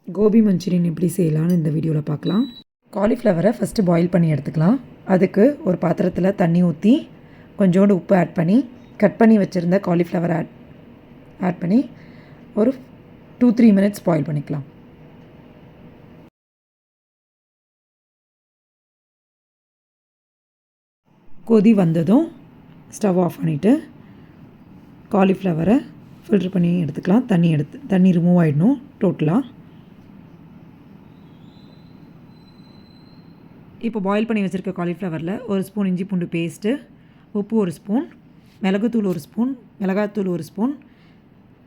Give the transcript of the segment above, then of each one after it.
Gopi Manchurian எப்படி செய்யலான்னு இந்த வீடியோவில் பார்க்கலாம். காலிஃப்ளவரை ஃபஸ்ட்டு பாயில் பண்ணி எடுத்துக்கலாம். அதுக்கு ஒரு பாத்திரத்தில் தண்ணி ஊற்றி கொஞ்சோண்டு உப்பு ஆட் பண்ணி கட் பண்ணி வச்சுருந்த காலிஃப்ளவர் ஆட் பண்ணி ஒரு 2-3 மினிட்ஸ் பாயில் பண்ணிக்கலாம். கொதி வந்ததும் ஸ்டவ் ஆஃப் பண்ணிவிட்டு காலிஃப்ளவரை ஃபில்ட்ரு பண்ணி எடுத்துக்கலாம். தண்ணி ரிமூவ் ஆகிடணும் டோட்டலாக. இப்போ பாயில் பண்ணி வச்சுருக்க காலிஃப்ளவரில் ஒரு ஸ்பூன் இஞ்சி பூண்டு பேஸ்ட்டு, உப்பு ஒரு ஸ்பூன், மிளகுத்தூள் ஒரு ஸ்பூன், மிளகாத்தூள் ஒரு ஸ்பூன்,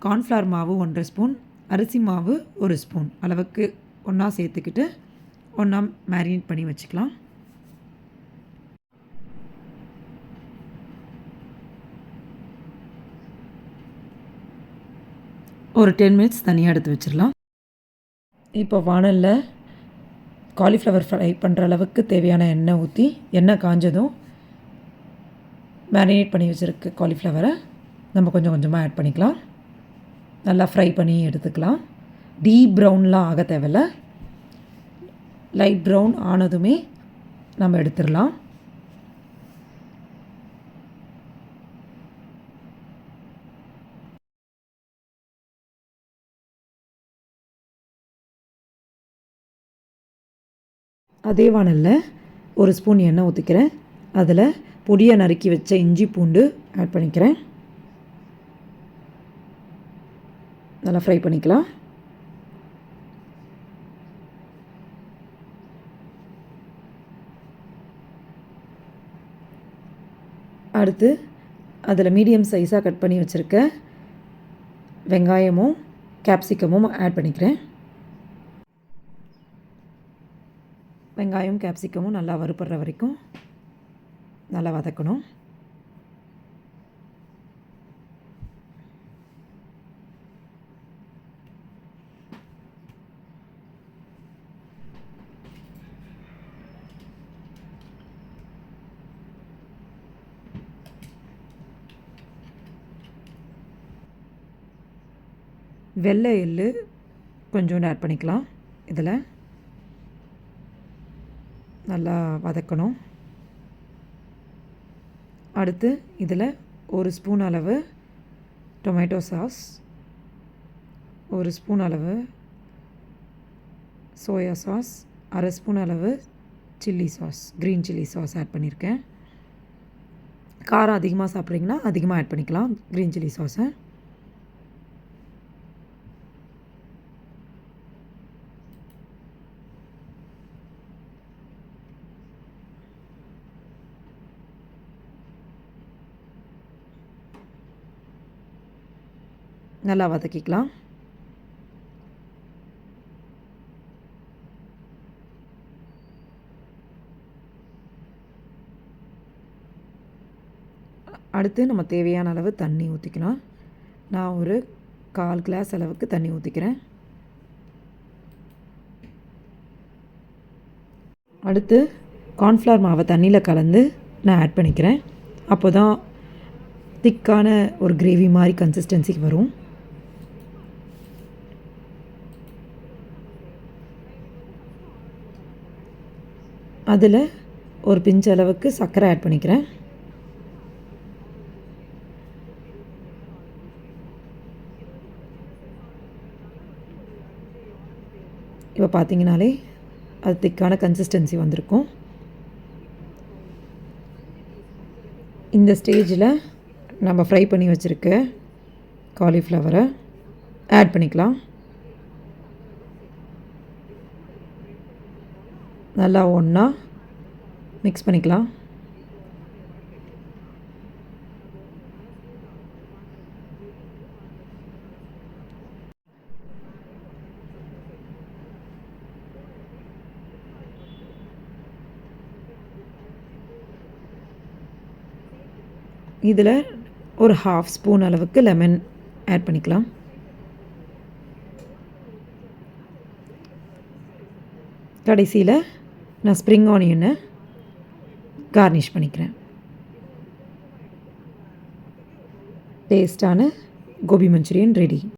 கார்ன்ஃப்ளவர் மாவு 1.5 ஸ்பூன், அரிசி மாவு 1 ஸ்பூன் அளவுக்கு ஒன்றா சேர்த்துக்கிட்டு ஒன்றா மேரினேட் பண்ணி வச்சுக்கலாம். ஒரு 10 மினிட்ஸ் தனியாக எடுத்து வச்சிடலாம். இப்போ வானலில் காலிஃப்ளவர் ஃப்ரை பண்ணுற அளவுக்கு தேவையான எண்ணெய் ஊற்றி எண்ணெய் காஞ்சதும் மேரினேட் பண்ணி வச்சுருக்க காலிஃப்ளவரை நம்ம கொஞ்சம் கொஞ்சமாக ஆட் பண்ணிக்கலாம். நல்லா ஃப்ரை பண்ணி எடுத்துக்கலாம். டீப் ப்ரௌன்லாம் ஆக தேவையில்ல. லைட் ப்ரௌன் ஆனதுமே நம்ம எடுத்துடலாம். அதே வானலில் ஒரு ஸ்பூன் எண்ணெய் ஊற்றிக்கிறேன். அதில் பொடியாக நறுக்கி வச்ச இஞ்சி பூண்டு ஆட் பண்ணிக்கிறேன். நல்லா ஃப்ரை பண்ணிக்கலாம். அடுத்து அதில் மீடியம் சைஸாக கட் பண்ணி வச்சுருக்க வெங்காயமும் கேப்சிகமும் ஆட் பண்ணிக்கிறேன். வெங்காயம் கேப்சிகமும் நல்லா வறுபடுற வரைக்கும் நல்லா வதக்கணும். வெள்ளை எள்ளு கொஞ்சோண்டு ஆட் பண்ணிக்கலாம். இதில் நல்லா வதக்கணும். அடுத்து இதில் ஒரு ஸ்பூன் அளவு டொமேட்டோ சாஸ், ஒரு ஸ்பூன் அளவு சோயா சாஸ், அரை ஸ்பூன் அளவு chilli sauce, green chilli sauce add பண்ணியிருக்கேன். காரம் அதிகமாக சாப்பிட்றீங்கன்னா அதிகமாக ஆட் பண்ணிக்கலாம் க்ரீன் சில்லி சாஸை. நல்லா வதக்கிக்கலாம். அடுத்து நம்ம தேவையான அளவு தண்ணி ஊற்றிக்கலாம். நான் ஒரு 1/4 கிளாஸ் அளவுக்கு தண்ணி ஊற்றிக்கிறேன். அடுத்து கார்ன்ஃப்ளவர் மாவை தண்ணியில் கலந்து நான் ஆட் பண்ணிக்கிறேன். அப்போ தான் திக்கான ஒரு கிரேவி மாதிரி கன்சிஸ்டன்சிக்கு வரும். அதில் ஒரு பிஞ்ச் அளவுக்கு சர்க்கரை ஆட் பண்ணிக்கிறேன். இப்போ பார்த்தீங்கனாலே அது திக்கான கன்சிஸ்டன்சி வந்திருக்கும். இந்த ஸ்டேஜில் நம்ம ஃப்ரை பண்ணி வச்சுருக்க காலிஃப்ளவரை ஆட் பண்ணிக்கலாம். நல்லா ஒன்றா மிக்ஸ் பண்ணிக்கலாம். இதில் ஒரு 1/2 ஸ்பூன் அளவுக்கு லெமன் ஆட் பண்ணிக்கலாம். கடைசியில் நான் ஸ்ப்ரிங் ஆனியனை கார்னிஷ் பண்ணிக்கிறேன். டேஸ்டான கோபி மஞ்சூரியன் ரெடி.